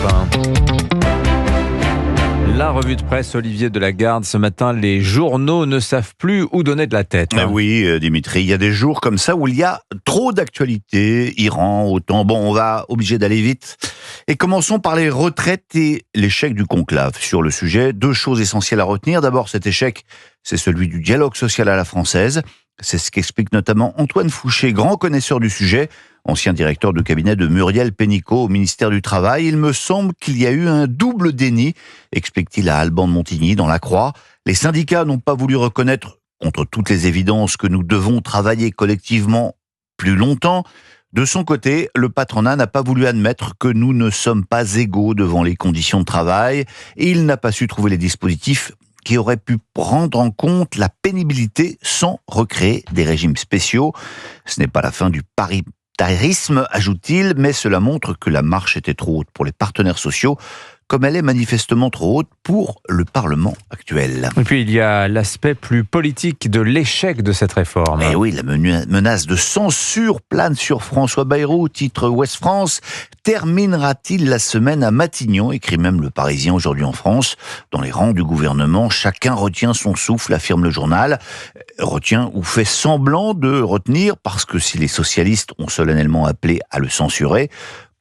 Europe 1. La revue de presse, Olivier Delagarde. Ce matin, les journaux ne savent plus où donner de la tête. Oui, Dimitri, il y a des jours comme ça où il y a trop d'actualités. Iran, OTAN, on va obliger d'aller vite. Et commençons par les retraites et l'échec du conclave. Sur le sujet, deux choses essentielles à retenir. D'abord, cet échec, c'est celui du dialogue social à la française. C'est ce qu'explique notamment Antoine Fouché, grand connaisseur du sujet, ancien directeur de cabinet de Muriel Pénicaud au ministère du Travail. Il me semble qu'il y a eu un double déni, explique-t-il à Alban de Montigny dans La Croix. Les syndicats n'ont pas voulu reconnaître, contre toutes les évidences, que nous devons travailler collectivement plus longtemps. De son côté, le patronat n'a pas voulu admettre que nous ne sommes pas égaux devant les conditions de travail et il n'a pas su trouver les dispositifs qui auraient pu prendre en compte la pénibilité sans recréer des régimes spéciaux. Ce n'est pas la fin du paritarisme, ajoute-t-il, mais cela montre que la marche était trop haute pour les partenaires sociaux, comme elle est manifestement trop haute pour le Parlement actuel. Et puis il y a l'aspect plus politique de l'échec de cette réforme. Et oui, la menace de censure plane sur François Bayrou, titre Ouest France. Terminera-t-il la semaine à Matignon, écrit même le Parisien aujourd'hui en France. Dans les rangs du gouvernement, chacun retient son souffle, affirme le journal. Retient ou fait semblant de retenir, parce que si les socialistes ont solennellement appelé à le censurer,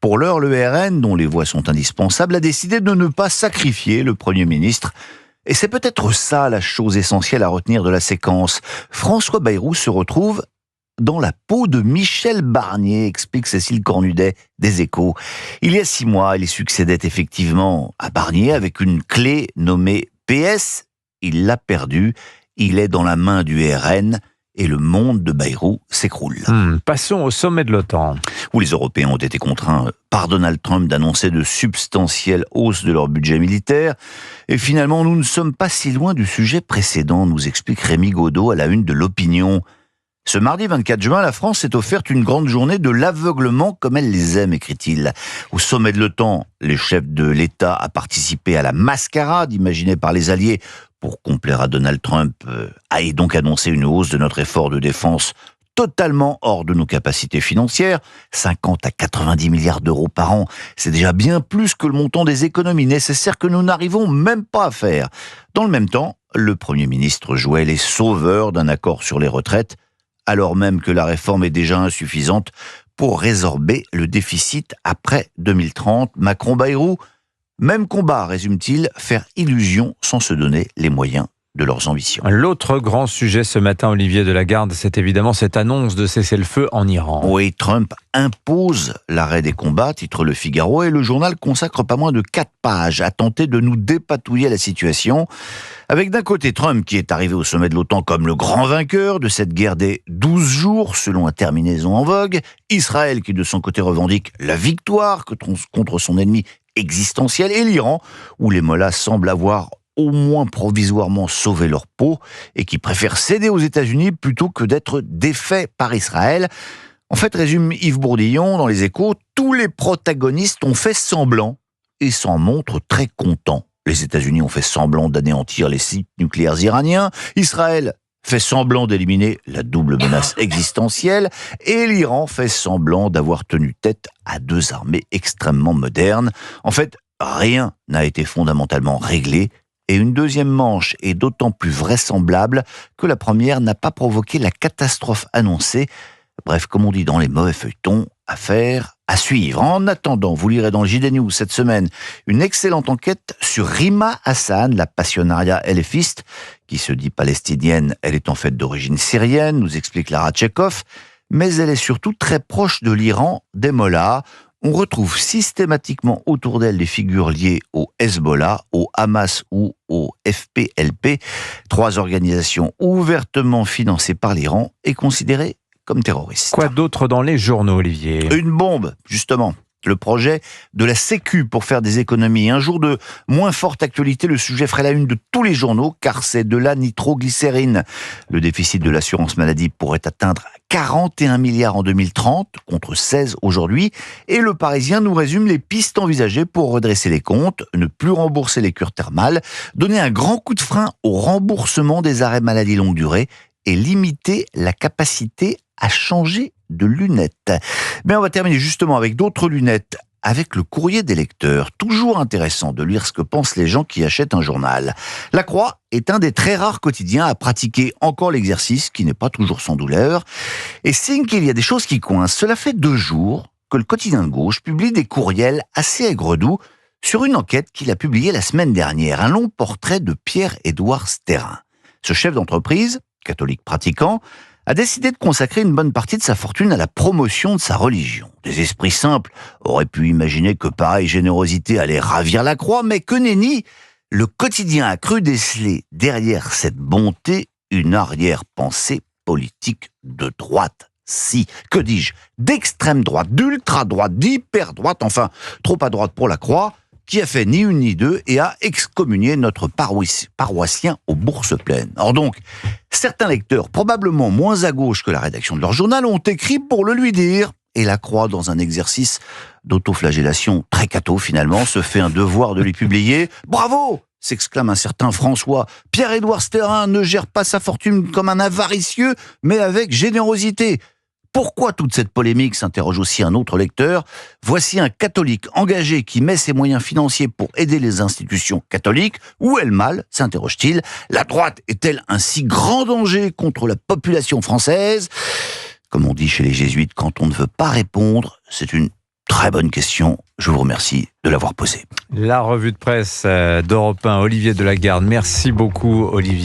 pour l'heure, le RN, dont les voix sont indispensables, a décidé de ne pas sacrifier le Premier ministre. Et c'est peut-être ça la chose essentielle à retenir de la séquence. François Bayrou se retrouve dans la peau de Michel Barnier, explique Cécile Cornudet des Échos. Il y a 6 mois, il succédait effectivement à Barnier avec une clé nommée PS. Il l'a perdue. Il est dans la main du RN. Et le monde de Bayrou s'écroule. Passons au sommet de l'OTAN. Où les Européens ont été contraints par Donald Trump d'annoncer de substantielles hausses de leur budget militaire. Et finalement, nous ne sommes pas si loin du sujet précédent, nous explique Rémi Godot à la une de l'Opinion. Ce mardi 24 juin, la France s'est offerte une grande journée de l'aveuglement comme elle les aime, écrit-il. Au sommet de l'OTAN, les chefs de l'État a participé à la mascarade imaginée par les Alliés pour complaire à Donald Trump, a donc annoncé une hausse de notre effort de défense totalement hors de nos capacités financières, 50 à 90 milliards d'euros par an. C'est déjà bien plus que le montant des économies nécessaires que nous n'arrivons même pas à faire. Dans le même temps, le Premier ministre jouait les sauveurs d'un accord sur les retraites, alors même que la réforme est déjà insuffisante pour résorber le déficit après 2030. Macron-Bayrou, même combat, résume-t-il, faire illusion sans se donner les moyens de leurs ambitions. L'autre grand sujet ce matin, Olivier Delagarde, c'est évidemment cette annonce de cessez-le-feu en Iran. Oui, Trump impose l'arrêt des combats, titre Le Figaro, et le journal consacre pas moins de 4 pages à tenter de nous dépatouiller la situation. Avec d'un côté Trump qui est arrivé au sommet de l'OTAN comme le grand vainqueur de cette guerre des 12 jours, selon un terminaison en vogue. Israël qui de son côté revendique la victoire contre son ennemi existentiel, et l'Iran, où les mollahs semblent avoir au moins provisoirement sauvé leur peau et qui préfèrent céder aux États-Unis plutôt que d'être défaits par Israël. En fait, résume Yves Bourdillon dans Les Échos, tous les protagonistes ont fait semblant et s'en montrent très contents. Les États-Unis ont fait semblant d'anéantir les sites nucléaires iraniens, Israël fait semblant d'éliminer la double menace existentielle, et l'Iran fait semblant d'avoir tenu tête à 2 armées extrêmement modernes. En fait, rien n'a été fondamentalement réglé, et une deuxième manche est d'autant plus vraisemblable que la première n'a pas provoqué la catastrophe annoncée. Bref, comme on dit dans les mauvais feuilletons, affaire à suivre. En attendant, vous lirez dans le JD News cette semaine une excellente enquête sur Rima Hassan, la passionnariat LFiste, qui se dit palestinienne. Elle est en fait d'origine syrienne, nous explique Lara Tchekhov, mais elle est surtout très proche de l'Iran, des mollahs. On retrouve systématiquement autour d'elle des figures liées au Hezbollah, au Hamas ou au FPLP, 3 organisations ouvertement financées par l'Iran et considérées comme terroristes. Quoi d'autre dans les journaux, Olivier ? Une bombe, justement. Le projet de la Sécu pour faire des économies. Un jour de moins forte actualité, le sujet ferait la une de tous les journaux, car c'est de la nitroglycérine. Le déficit de l'assurance maladie pourrait atteindre 41 milliards en 2030, contre 16 aujourd'hui. Et le Parisien nous résume les pistes envisagées pour redresser les comptes, ne plus rembourser les cures thermales, donner un grand coup de frein au remboursement des arrêts maladie longue durée et limiter la capacité à changer de lunettes. Mais on va terminer justement avec d'autres lunettes. avec le courrier des lecteurs. Toujours intéressant de lire ce que pensent les gens qui achètent un journal. La Croix est un des très rares quotidiens à pratiquer encore l'exercice, qui n'est pas toujours sans douleur, et signe qu'il y a des choses qui coincent. Cela fait 2 jours que le quotidien de gauche publie des courriels assez aigre-doux sur une enquête qu'il a publiée la semaine dernière, un long portrait de Pierre-Édouard Sterrin. Ce chef d'entreprise, catholique pratiquant, a décidé de consacrer une bonne partie de sa fortune à la promotion de sa religion. Des esprits simples auraient pu imaginer que pareille générosité allait ravir la Croix, mais que nenni, le quotidien a cru déceler derrière cette bonté une arrière-pensée politique de droite. Si, que dis-je, d'extrême droite, d'ultra droite, d'hyper droite, enfin, trop à droite pour la Croix, qui a fait ni une ni deux et a excommunié notre paroissien aux bourses pleines. Or donc, certains lecteurs, probablement moins à gauche que la rédaction de leur journal, ont écrit pour le lui dire. Et la Croix, dans un exercice d'autoflagellation très catho finalement, se fait un devoir de lui publier. Bravo! S'exclame un certain François. Pierre-Édouard Sterrin ne gère pas sa fortune comme un avaricieux, mais avec générosité. Pourquoi toute cette polémique, s'interroge aussi un autre lecteur. Voici un catholique engagé qui met ses moyens financiers pour aider les institutions catholiques. Où est le mal, s'interroge-t-il. La droite est-elle un si grand danger contre la population française? Comme on dit chez les jésuites, quand on ne veut pas répondre, c'est une très bonne question. Je vous remercie de l'avoir posée. La revue de presse d'Europe 1, Olivier Delagarde. Merci beaucoup, Olivier.